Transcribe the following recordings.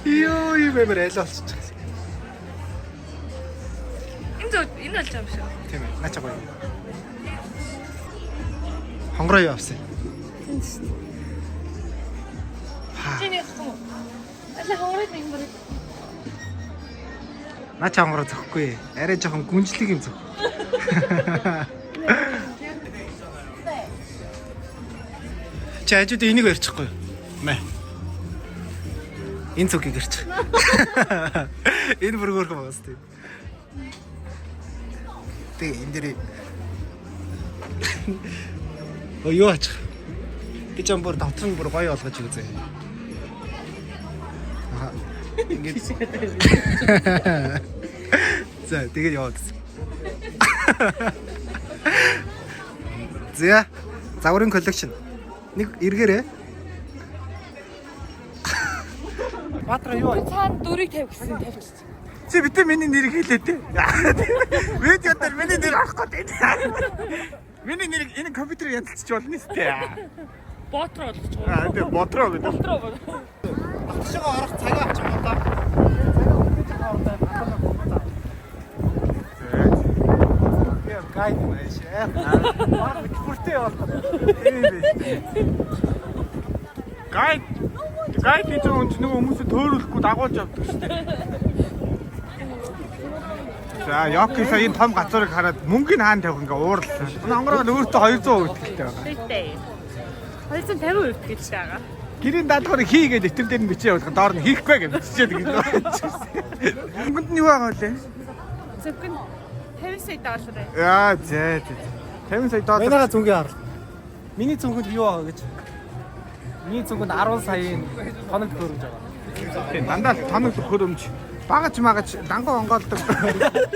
Йоо, юм арай л болчих. Энэ болж байгаа юм шиг. Тийм ээ. Наач гоё. Хонгороо явсан. Тийм шүү дээ. Чиний хөө. Алла хонгороо нэг юм. Наач хонгороо зөхгүй. Арай жоохон гүнжлэг юм зөв. Чи ажид энийг барьчихгүй юу? Мэ. Энэ цогыг ирчих. Энэ бүргөөрх байгаас тийм. Тэг энэ дэрий. Оо юу ач. Би ч бүр дотрон бүр гоё болгож үзье. Аа. Ингээд. За тэгээд яваад. За. Загварын коллекшн. Нэг эргээрээ. Баатар юу? Цаана дөрийг тавь гэсэн тавьчих. Чи битээ миний нэрийг хэлээ дээ. Видео дээр миний нэр авах гэдэг. Миний нэрийг энэ компьютер янзлчих болно сте. Ботро болгоч байгаа. Аа тийм ботро гэдэг. Ботро бол. Батшгаа орох цагаа авчих юм да. Я гайд маш ээ. Аа бүртээ явуулах. Гайд гэж өнч нөгөө хүмүүсээ төөрөхгүй дагуулж явдаг шүү дээ. За Йоки сая энэ том гацуурыг хараад мөнгөний хаан тавих ингээ уурлаа. Хонгороо өөртөө 200% итгэлтэй байгаа. Тэгтээ. 250 итгэлтэй байгаа. Гэрийн даалгаврыг хийгээд итэр дээр нь бичээ явуулах доор нь хийхгүй гэж бичээд байгаа. Мөнгөнд нь юу байгаа вэ? Зөвхөн 50 сая доллар. Яа зээ. 50 сая доллар. Манайга зүнгээ хар. Миний зүнхэнд юу байгаа гэж. Миний зүнхэнд 10 саяын тоног төгрөж байгаа. Тийм дандаа тоног хөрөмж багаж магаж дангуу онгоолдог.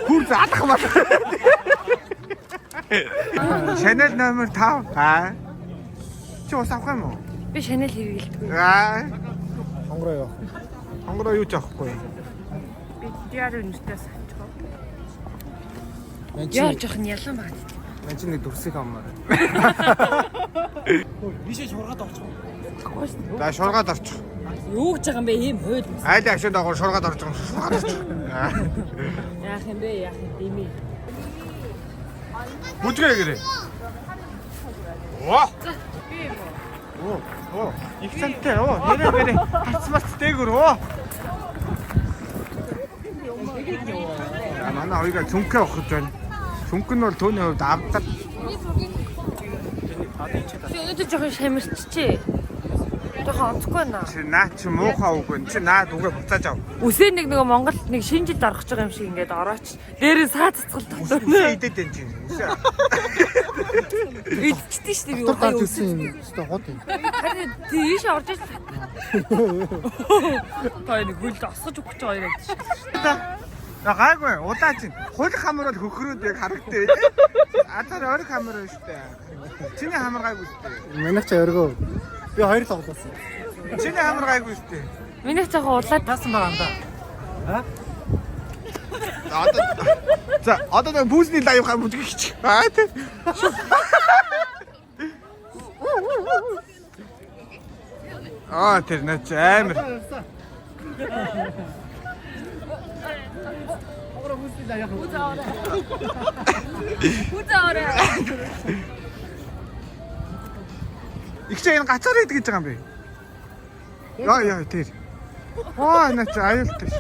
Хүр заадах юм байна. Channel номер 5. Аа. Чи ус авах юм уу? Би Chanel хэрэгэлдэг. Аа. Хонгороо явах. Хонгороо юу ч авахгүй. Би DR үнэтэйс авчихсан. Мэн Яа жоох нь ялан баг. Мэн чи нэг дүрсийг аммаар. Бишээ шургаад орчих. За шургаад орчих. Юу гэж байгаа юм бэ? Ийм хууль. Айл агшид агуу шургаад орж байгаа. Шургаад орчих. Яах юм бэ? Яах юм дими. Бүжгээ гэрээ. Оо. Би юм уу? Оо. Их цантай. Оо. Нэрээ. Хацмац дээгүр. Оо. Манай хоёроо цүнхээ авах гэж байна. Цүнх нь бол төөний хувьд авдаг. Би өнөөдөр жоох шамирчжээ. Жохон онцгүй наа. Чи наа чи муухай үгүй. Чи наад үгээ буцааж ав. Үсээ нэг нөгөө Монгол нэг шинэ жилд орох гэж байгаа юм шиг ингээд орооч. Дээрээ саа цэцгэл Үсээ татсан. идэт энэ чи. Үсээ. Идчихсэн шүү дээ би. Дотор гарч ирсэн юм. Өстой гот юм. Харин тийш орж иж. Тай нэг хөлд осгож өгч байгаа юм шиг. Гайгүй удаа чинь хуль хамар бол хөхрөөд яг харагдтыг. Атар ориг хамар байна шүү дээ. Чиний хамар гайгүй шүү дээ. Манайх ч өргөө. Би хоёр тоглосон. Чиний хамар гайгүй шүү дээ. Миний цаахаа улаад Таасан байгаа юм да. За одоо нэг бүүсний лайв хам бүжиг хийчих. Аа тийм. Аа тэр нэ амар. Үзаарай. Их ч энэ гацаар идэг гэж байгаа юм бэ? Яа тэр. Оо нэ чи аюултай ш.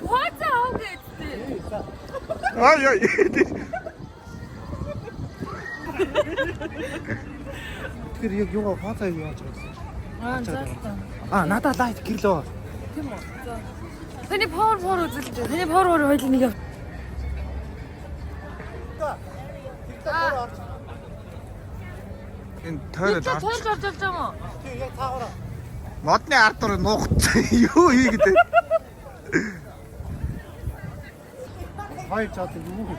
Хооцоо гэдэг. Яа. Тэгэхээр яг юугаа фото юу яаж байгаа юм. Аа заастаа. Надад лайт гэрлөө. Тийм үү. За. Таны power үзэлж. Таны power хоёул нэг яв. Энэ тойрол Тойрч орж байгаа юм уу? Тий, яг таагаараа. модны ард дор нуугдсан юу хийгээд вэ? Хоёр чад юм уу?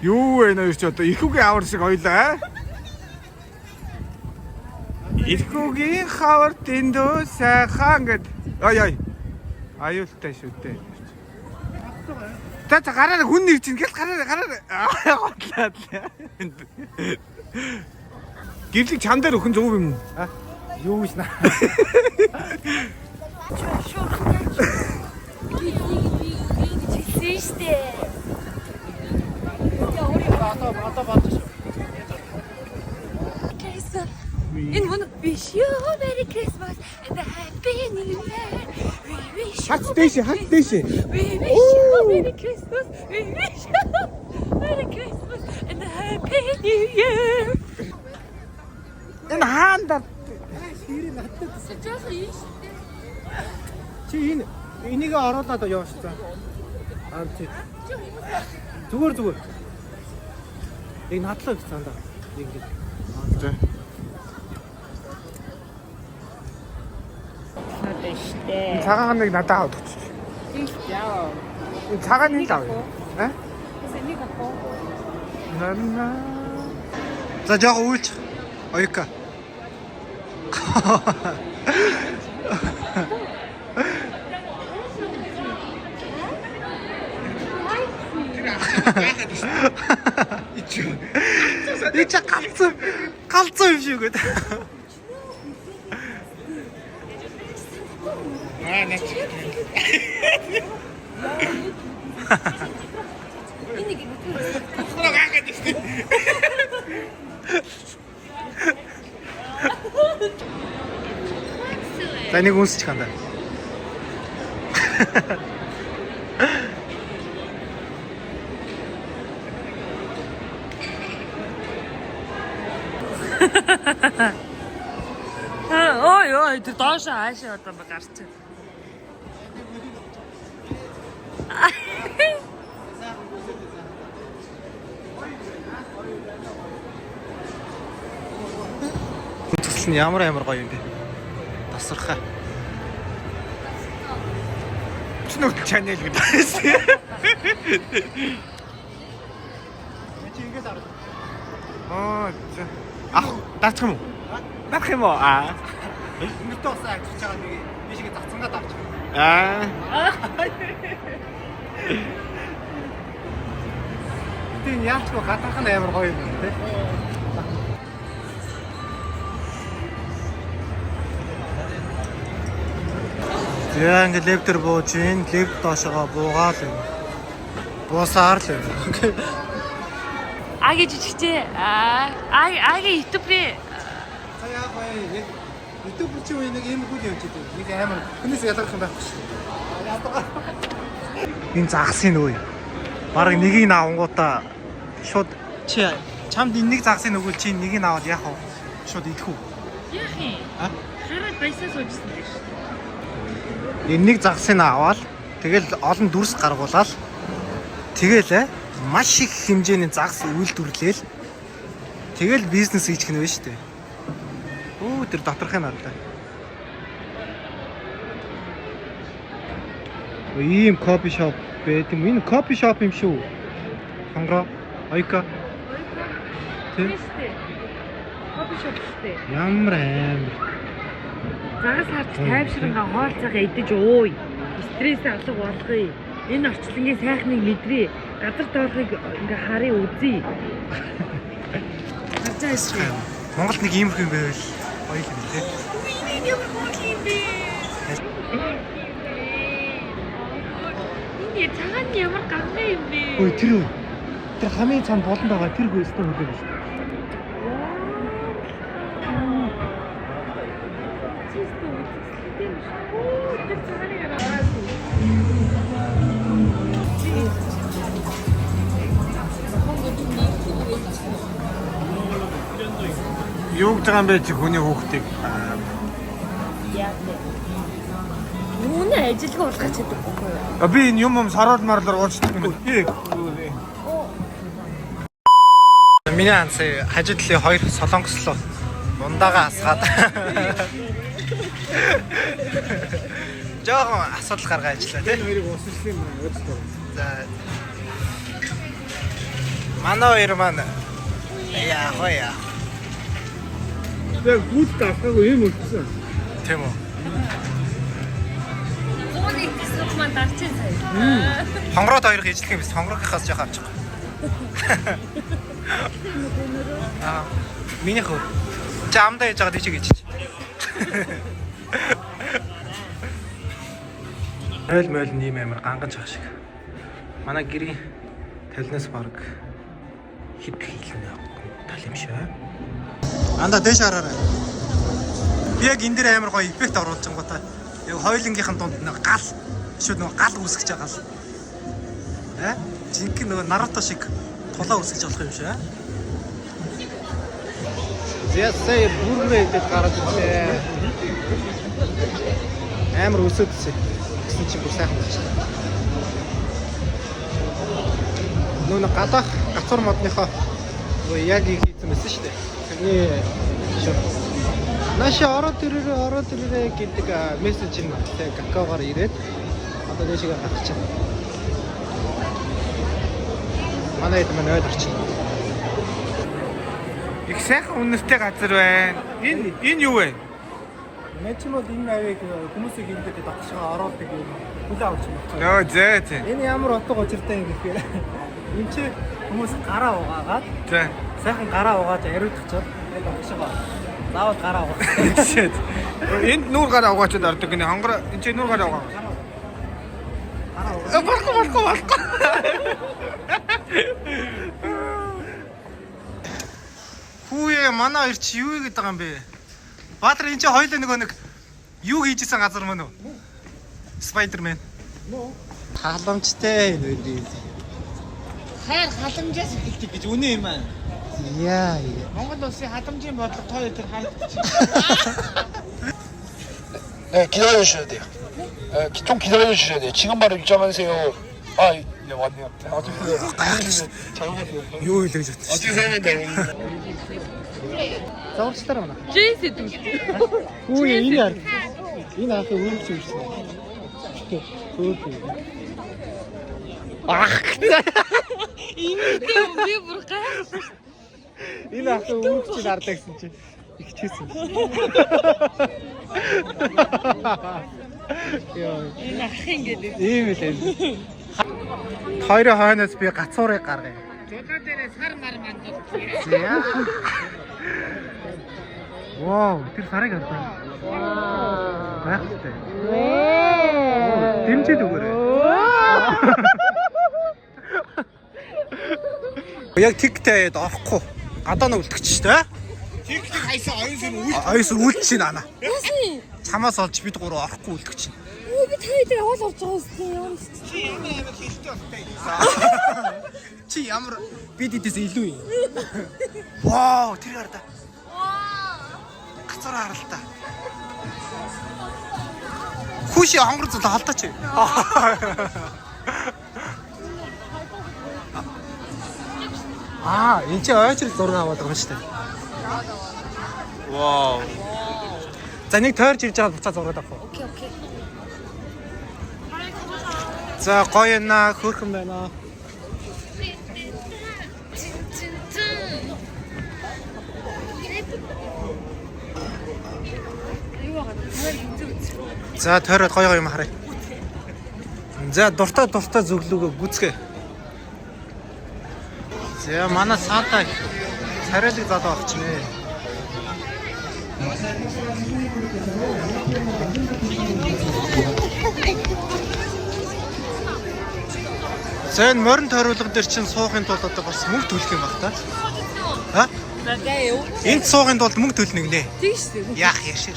Юу вэ нэ ч одоо ихүүгийн авар шиг ойлаа. Ихүүгийн хавар дэндөө сайхан гэд. Ой. Аюултай шүү дээ. Та гараараа хүн нэр чинь гэл гараараа. Готлаад. гэрлийг чан дээр өхөн зөв юм уу? А? Юу гэж наа. Одоо бааж шүү. Энэ мөн wish you a merry Christmas and a happy new year. We wish Хат дэше. we wish you a merry Christmas. We wish you a merry Christmas and a happy new year. Энэ хаанда Ширээ надад тасаа. Жах ийш. Чи энийг оруулаад яваа шүү дээ. Аа чи. Зүгээр. Яг надлаа гэж цаандаа. Ингэж. Тэ. Надад штэ. Цагаан нэг надад аваад өгч. Яа. Энэ цагаан нэг авъя. А? Энийг авах. Нана. За жоо үүлч. Оёка. Ича галзуу юм шиг үү? Аа нэг. Энийг Хураа гаагаад ирсэн. За нэг үнсч хандаа. Ой, тэр доош хаашаа одоо гарч. Үзэл нь ямар гоё юм бэ? Тасархаа. Чиний чанел гэдэг байсан. Чи ингэж хараад. Аа, ах, даах юм уу? Даах юм уу? Аа. Өмнөдөө бас ажиллаж байгаа нэг би шиг зацангаад авч. Аа. Тийм яачгүй гадаах нь амар гоё юм тий. Яа ингэ левтер бууж ийн, лев доошоо буугаал юм. Буусаар л юм. Аги жижигчээ. Аги YouTube-ийн За яа гоё яг YouTube чи нэг юм хөл явж идэв. Нэг амар хүнээс ялгарх юм байхгүй шүү. Энэ загсын нөө. Бараг нэгийг авангуудаа шууд чи чамд нэг загсын өгвөл чи нэгийг аваад яах вэ? Шууд идэх үү? яах юм? Хараад баясаа суужсан дээ шүү. Энэ нэг загсыг аваад тэгэл олон дүрс гаргуулаад тэгэл маш их хэмжээний загс үйлдвэрлээл тэгэл бизнес хийх нь вэ шүү дээ. Оо тэр доторхын надаа. Ийм кофе шоп байт юм. Энэ кофе шоп юм шүү. Хонгороо, Оёка. Тэ? Кофе шоп штэ. Ямар амар. Загас харж тайвшрангаа хоол цагаа идэж ууй. Стресс алга болгоё. Энэ орчлонгийн сайхныг мэдрээ. Газар доорхыг ингээ харъя үзье. Хацаас шүү. Монголд нэг иймэрхүү юм байвал гоё юм тий. Миний ямар гоё юм бэ? Энэ цагаан ямар гамбай юм бэ? Ой тэр хамгийн цаан болон байгаа тэр хөөстөө хөлөө биш. Чисто үзэсгэлэнтэй шүү. Оо тэр цагааныг аваад. Юу гэж байгаа юм бэ чи хүний хүүхдийг? Үүнэ ажилгүй болох гэж чадахгүй. А би энэ юм саруул марлаар уурчдаг юм. Миний анцаа хажуудлын хоёр солонгослоо ундаага асгаад. Жохон асуудал гаргаа ажиллаа тий. Хоёрыг уусчлсан юм аа өөдөө. За. Манай хоёр маань яах вэ? Яг гүт авахгүй юм үлдсэн. Тийм үү. Зууны хэсэг маань дарчин сая. Хонгороод хоёр хийжлэх юм биш. Хонгорогийнхаас жоох авчих. Аа. Миний хөө. Чи амдаа яж байгаа тийч гэж. Мойл нэм амар ганган чах шиг. Манай гэрийн талнаас баг хит хийлэн явах тал юм шиг. Анда дэш хараарай. Би яг энэ дээр амар гоё эффект оруулж байгаа гоо та. Яг хоёулынгийнхэн дунд нэг гал шүүд нэг гал үүсгэж байгаа л. Жинхэнэ нөгөө Наруто шиг тулаа үүсгэж болох юм шиг. Зэсээ бүрээ идэх гараад ирлээ. Амар өсөдсөн. Гэсэн чинь бүр сайхан болчихсон. Нүүн гадаах гацуур модныхоо нөгөө яг хийсэн байсан шүү дээ. Тэрний шүү. Наша ороод ирээрээ гэдэг мессеж нь какаогоор ирээд одоо дэшигээ гарах чинь. Манай хэд мань ойлгочих. Их сайхан үнэртэй газар байна. Энэ юу вэ? Мен ч юм бол энэ авиг хүмүүсийг ингээд дагшгаа оруулдаг юм. Хүлээ авч юм байна. Нөө зээ. Энэ ямар утга учиртай юм гэхээр энэ чи хүмүүс гараа угаагаад За. сайхан гараа угааж ариутгачаад энэ дагшгаа заавал гараа угаа. Энд нүүр гараа угаачаад ордог гинэ. Хонгор энэ чи нүүр гараа угаа. Барахгүй. Хүүе манай хоёр чи юу гэдэг байгаа юм бэ? Баатар энэ чи хоёул нэг юу хийжсэн газар мөн үү? Спайдермен. Халамжтай энэ. Хайр халамжаас Хэлдэг гэж үнэн юм аа. Яа. Монгол улсын халамжийн бодлого тоо өдөр хайрладаг. 네, 기다려주셔야 돼요. 좀 기다려주셔야 돼요. 지금 바로 입장하세요. 아, 네, 왔네요. 잘못했어요. Юу хэлэж байна? 어떻게 사면 돼요? Зурагчтай байна. Джейс гэдэг. Хүүе энэ яа. Энэ ахаа үргэлж үүссэн. Хүүе. Имэйтэй би бүр гайхсан. Энэ ахаа үргэлж дарлаа гэсэн чинь ихчээсэн. Яа. Энэ ах ингэдэг. Ийм л энэ. Хоёрын хойноос би гацуурыг гаргая. Жолоо дээрээ сар мар мандуулчихъя. За. Вау, тэр сарыг харсан. Гайхалтай. Дэмжиж өгөөрэй. Яг тэгтэй орохгүй. Гадаа нь үлдчих ч тэ. TikTok хайсан оюун Аюус үлдчихин ана. Яасан? Чамаас олж бид гурав орохгүй үлдчихин. Би таны дээр хоол орж байгаа юм шүү. Чи ямар бид эдээс илүү юм. Вау, тэр хар та. Гацаар харал та. Хүши хонгор зул халдаач. Энэ чи ойчрол зураг аваад байгаа юм шүү дээ. Вау. За нэг тойрч ирж байгаа буцаа зураг авах. Окей. За гоё наа, хөөрхөн байна. За тойроод гоё юм харъя. За дуртай зөвлөгөө гүцгээ. За манай Санта царайлаг залуу авчихнэ. За энэ морин тойруулга дээр чинь суухын тулд одоо бас мөнгө төлөх юм байна та. Ха? Нагай юу? Энд суухын тулд мөнгө төлнө гинэ. Тэг шүү. Яах яшир.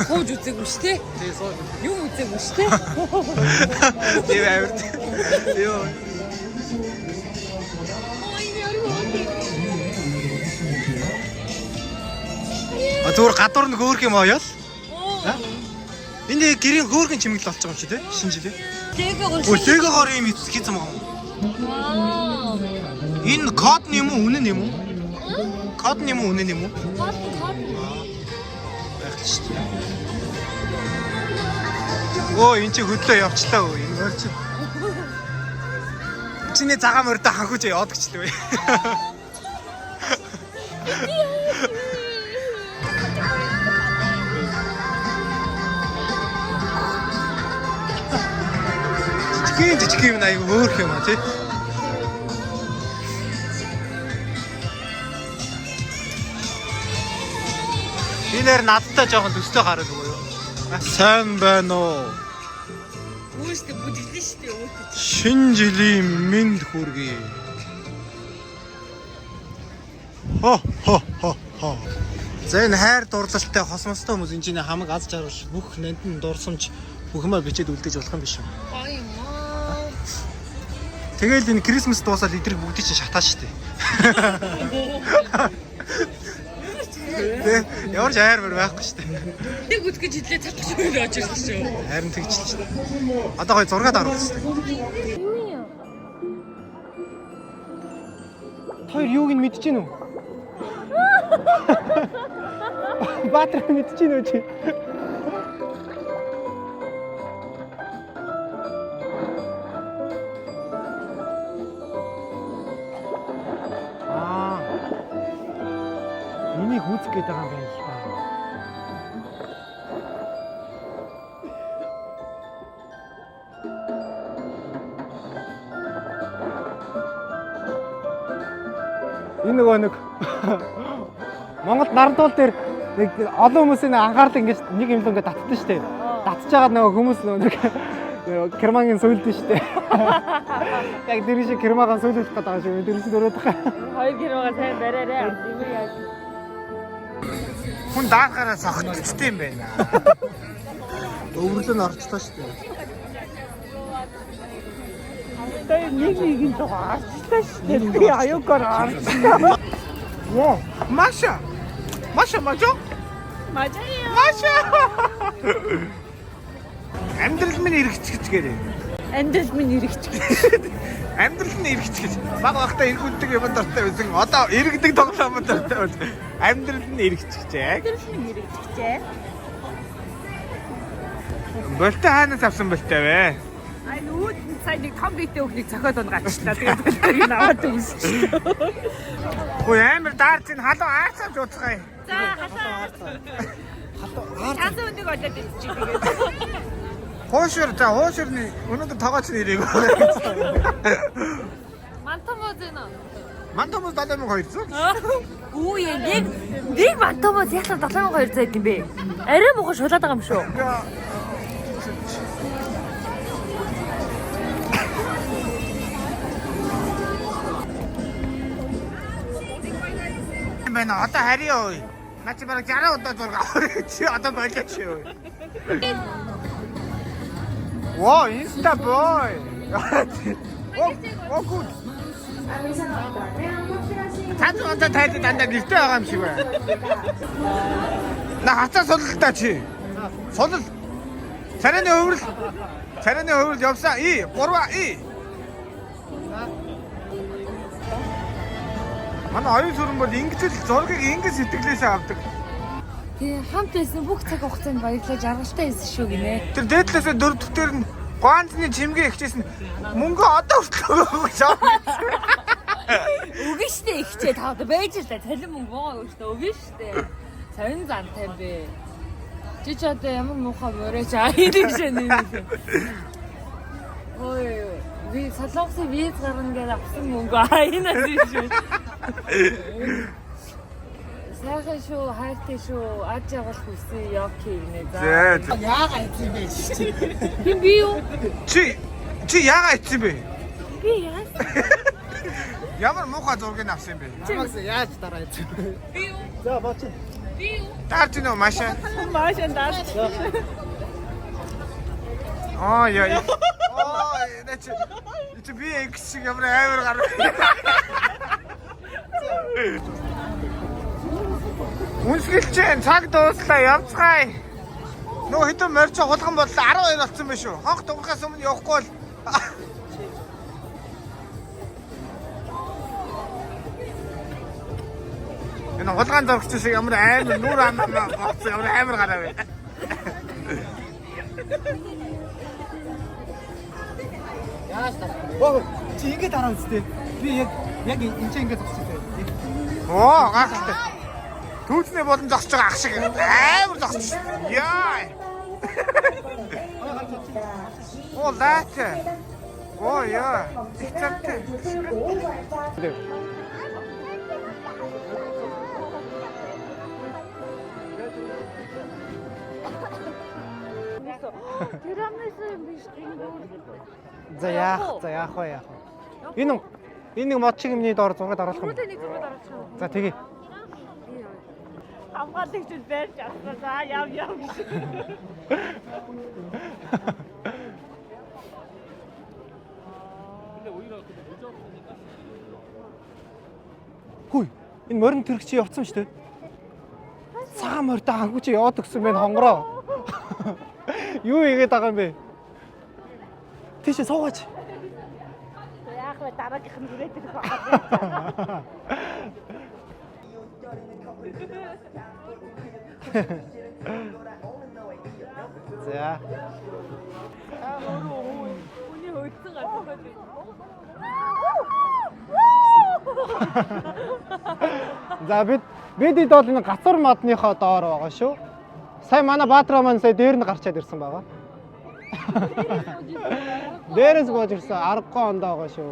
Хөөж үзээгүй шүү дээ. Тэгээ суу. Юу үзээгүй шүү дээ. Юу авирт. Юу. Зүгээр гадуур нь хөөрх юм аяал. Энд гэрийн хөөрхөн чимэгл болж байгаа юм чи тий? Шинэ жилээ. Легогоор юм хийсэн юм аа. Энэ код нь юм уу, үнэн юм уу? Код нь юм уу, үнэн юм уу? Код. Оо, энэ чи хөдлөө явчлаа өө. Энэ өөр чи. Чиний цагаан морьтой ханхууж яваад гिचлээ вэ? Жижиг юм аяг хөөх юм аа тий. Би нэр надтай жоохон төстэй гараад өгөө юу. Сайн байна уу? Өөстө бүжиглэн штэ өөтөж. Шинэ жилийн мэнд хүргэе. Хо. За энэ хайр дурлалтай хосмостой хүмүүс энэ чинь хамаг аз жаргал бүх нандин дурсамж бүхмээ бичээд үлдээж болох юм биш үү? Аймаа. Тэгэл энэ Крисмас дуусаад эдрийг бүгдийг чинь шатаа штэ. Ямар ч хайр байхгүй штэ. Нэг үтгэж хэлээ цатгч өөрөө очирсан шүү. Харин тэгж л штэ. Одоо гоё зургаад аруулсан штэ. Тэр юуг нь мэдэж гин үү? Баатар мэдэж гин үү чи? Энийг үүсгэх гээд байгаа юм байна л та. Энэ нэг Монгол нарантуул дээр нэг олон хүмүүсийн анхаарал ингэж нэг юм л ингээд татдаг шүү дээ. Татж байгаа нөгөө хүмүүс нэг кермагийн сөйлдөн шүү дээ. Яг тэр шиг кермагаа сөйлүүлэх гэдэг байгаа шүү. Тэр шиг өрөөд байгаа. Хоёр кермагаа сайн бариарай. Юм яаж. Хүн даахаараа сохтцтой юм байна. Өвөрлөө нь орчлоо шүү дээ. Тэр нэг л гарчлаа шүү дээ. Би аюугаар гарчлаа. Во, Маша. Мажаа. Амьдрал минь эргэцгэж гээ. Амьдрал минь эргэчих. Амьдрал нь эргэцгэж. Баг багтаа эргүүлдэг юм дуртай байсан. Одоо эргэдэг тоглоом дуртай байна. Амьдрал нь эргэцгэжээ. Амьдрал минь эргэчихжээ. Болтой хаанаас авсан болтой вэ? Ай нүүд сайн нэг том битээ өгнийг цохиод онгаачлаа. Тэгээд болтойг аваад үзчихлээ. Хөөе амар даарч ин халуун аацаач ууцгаая. За хасаа. Хасаа өндөг олоод идчих тэгээд. Хоошорны өнөөдөр тоогооч нэрийг. Мантомоо зэнэ. Мантомос 7200. Үгүй нэг мантомос яхаа 7200 юм бэ? Арай муухай шулаад байгаа юм шүү. Бэна одоо харьяа ой. На чи бараг 60 удаа зураг авах чи одоо болооч юу. Во, инста бой. Оо гуд. Таны онтой тайлд дандаа гэртэй байгаа юм шиг байна. На хацаа суллаа чи. Сулл. Царайны хөврөл явсаа. 3 Манай оюун сүрэн бол ингэж л зургийг ингэж сэтгэлээсээ авдаг. Тэгээ хамт байсан бүх цаг хугацаанд баярлаж жаргалтай байсан шүү гинэ. Тэр дээдлээсээ 4 дэх нь ганцны чимгээ ихжсэн мөнгө одоо хүртэл өгөх шаа. Үгүй штэ ихчээ таад байж л та цалин мөнгө байгаа шүү дээ. Үгүй штэ. Царин зантай бэ. Чи ч одоо ямар муухай мөрөөч айдаг шээ нэр. Ой, би солонгосын виз гарна гэж авсан мөнгө айна шүү. Сайхан шүү, хайртай шүү, аж явах хүсээ явах гинэ за. Яагаад ийм бэ чи? Хин би юу? Чи яагаад ицсэн бэ? Би яа? Ямар муухай зургийг авсан бэ? Чамаас яаж дараа ицсэн? Би юу? За бооч. Би юу? Таарч нөө машин. Машин даас. Аа яа. Аа чи би экс шиг ямар амар гарна. Үнсгэлчэн цаг дууслаа явцгаая. Нөө хэдэн морьцоо хулган бодлоо 12 болсон байх шүү. Хонх дугахаас өмнө явахгүй бол энэ хулган зурагч шиг ямар амар нүур амаа боцсон ямар амар гараа вэ. Яаж дараа? Чи ингэ дараа үстэй. Би яг энэ ч ингэ зогсчихлээ. Оо гайхалтай. Түүцний болон зогсож байгаа ах шиг амар зогсож. Яа. Оо лаач. Оо яа. Ихтэй. За яах вэ? Энэ нэг мод шиг юмний доор зураг оруулах юм. Нэг зураг оруулах. За тэгье. Хамгаалагч байж авсан. За яв. Хүй, энэ морин тэрэг чи явцсан шүү дээ. Цагаан морьтой хангуй чи яваад өгсөн байх хонгороо. Юу игээд байгаа юм бэ? Тийш суугаач. Яах вэ дараагийнх нь хүрээд ирэх байгаа. За. Үний хөөцсөн гарах. За бид бол энэ гацар модныхоо доор байгаа шүү. Сая манай Баатраа маань сая дээр нь гарчаад ирсэн байгаа. Дээрээс гож ирсэн аргагүй ондоо байгаа шүү.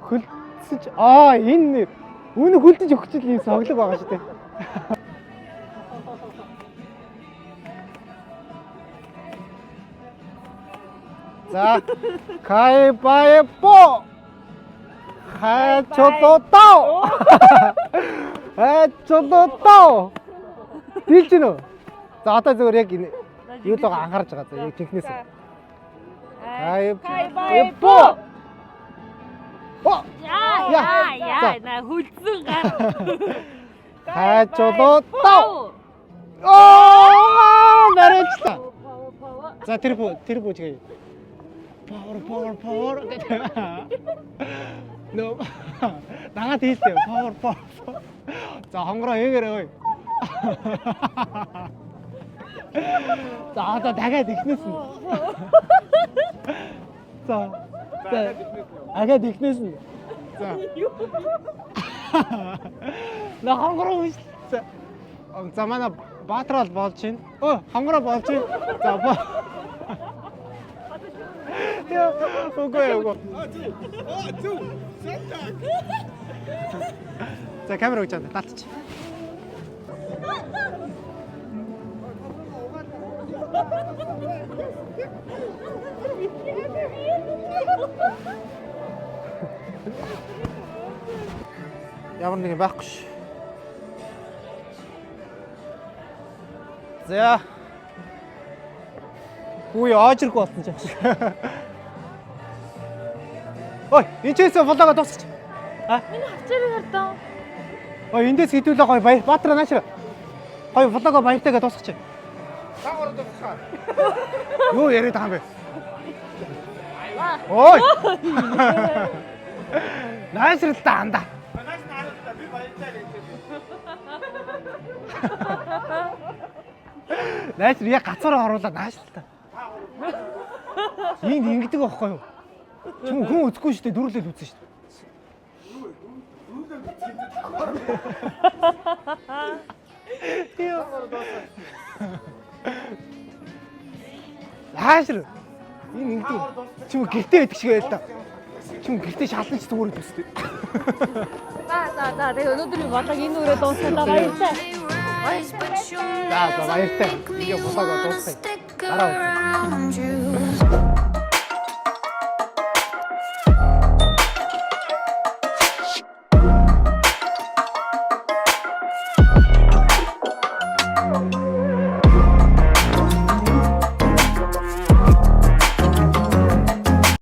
Хөлтсөж энэ үүний хөлдөж өгчл юм соглог байгаа шүү дээ. За 가위바위보 해초도 딜지노. За одоо зөвөр яг энэ юу л байгаа анхаарч байгаа. За яг технээс. 가위바위보. Яа, на хөлдсөн гар. 해초도 나랬다. За тэр бүүжгээ. Power. No. Нагаад хийлээ. Power. За хонгороо хийгээрэй ой. За одоо дахиад ихнээс нь. За. Агаад ихнээс нь. За. На хонгороо хийж. За манай Баатрал болж байна. Хонгороо болж байна. За. Үгүй. За камера өгч чад татчих. Ямар нэг байхгүй ш. За. Үгүй аажиргүй болсон ч юм шиг. Ой, энэчээс фолого дуусгач. Энэ хавцаарыг хардаа. Ой, эндээс хитүүлээ гоё баяр. Баатар наашра. Гоё фолого баяртайгаа дуусгач. Саагаар дуусгах. Юу яриад байгаа юм бэ? Ой. Наашралтай анда. Би баяртай гэж. Наашр яг гацаараа оруулаад наашралтай. Энд ингэдэг байхгүй юу? Чим хүн үзэхгүй шүү дээ, дөрүлэл үзэн шүү дээ. Хаашир. Энэ ингэдэг. Чим гэртээ байдаг шиг байл та. Чим гэртээ шалнаж зүгээр төстэй. За тэгээ өнөөдрийн бодлого энэ үрээ дуусгалаа баяртай. За баяртай. Видео болоогоо дуусгая. Дараа.